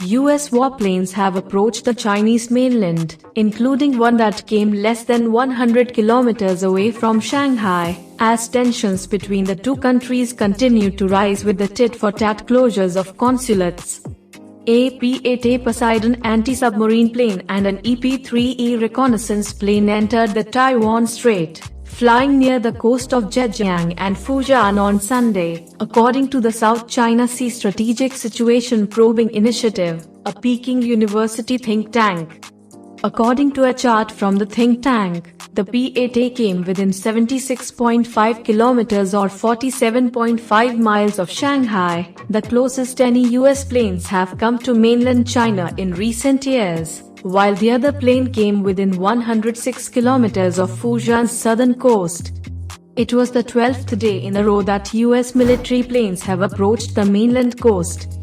US warplanes have approached the Chinese mainland, including one that came less than 100 kilometers away from Shanghai, as tensions between the two countries continue to rise with the tit-for-tat closures of consulates. A P-8A Poseidon anti-submarine plane and an EP-3E reconnaissance plane entered the Taiwan Strait, flying near the coast of Zhejiang and Fujian on Sunday, according to the South China Sea Strategic Situation Probing Initiative, a Peking University think tank. According to a chart from the think tank, the P-8A came within 76.5 kilometers or 47.5 miles of Shanghai, the closest any US planes have come to mainland China in recent years, while the other plane came within 106 kilometers of Fujian's southern coast. It was the 12th day in a row that US military planes have approached the mainland coast.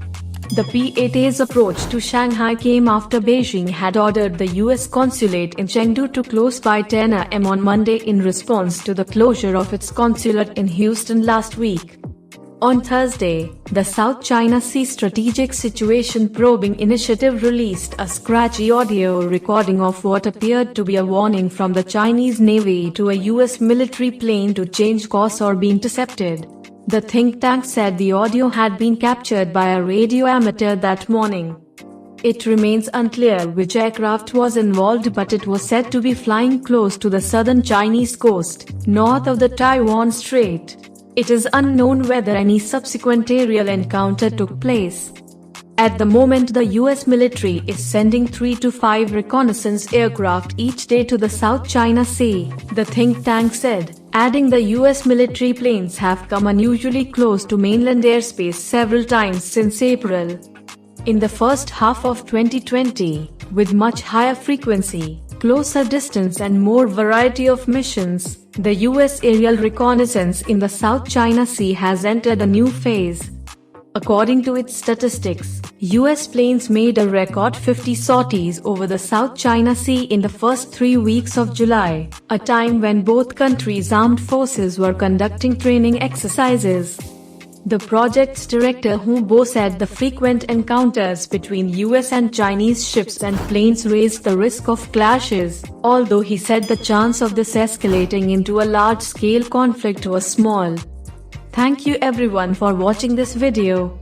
The P-8A's approach to Shanghai came after Beijing had ordered the US consulate in Chengdu to close by 10 am on Monday in response to the closure of its consulate in Houston last week. On Thursday, the South China Sea Strategic Situation Probing Initiative released a scratchy audio recording of what appeared to be a warning from the Chinese Navy to a US military plane to change course or be intercepted. The think tank said the audio had been captured by a radio amateur that morning. It remains unclear which aircraft was involved, but it was said to be flying close to the southern Chinese coast, north of the Taiwan Strait. It is unknown whether any subsequent aerial encounter took place. At the moment, the US military is sending 3 to 5 reconnaissance aircraft each day to the South China Sea, the think tank said, adding the US military planes have come unusually close to mainland airspace several times since April. In the first half of 2020, with much higher frequency, closer distance and more variety of missions, the US aerial reconnaissance in the South China Sea has entered a new phase. According to its statistics, US planes made a record 50 sorties over the South China Sea in the first 3 weeks of July, a time when both countries' armed forces were conducting training exercises. The project's director Hu Bo said the frequent encounters between US and Chinese ships and planes raised the risk of clashes, although he said the chance of this escalating into a large-scale conflict was small. Thank you everyone for watching this video.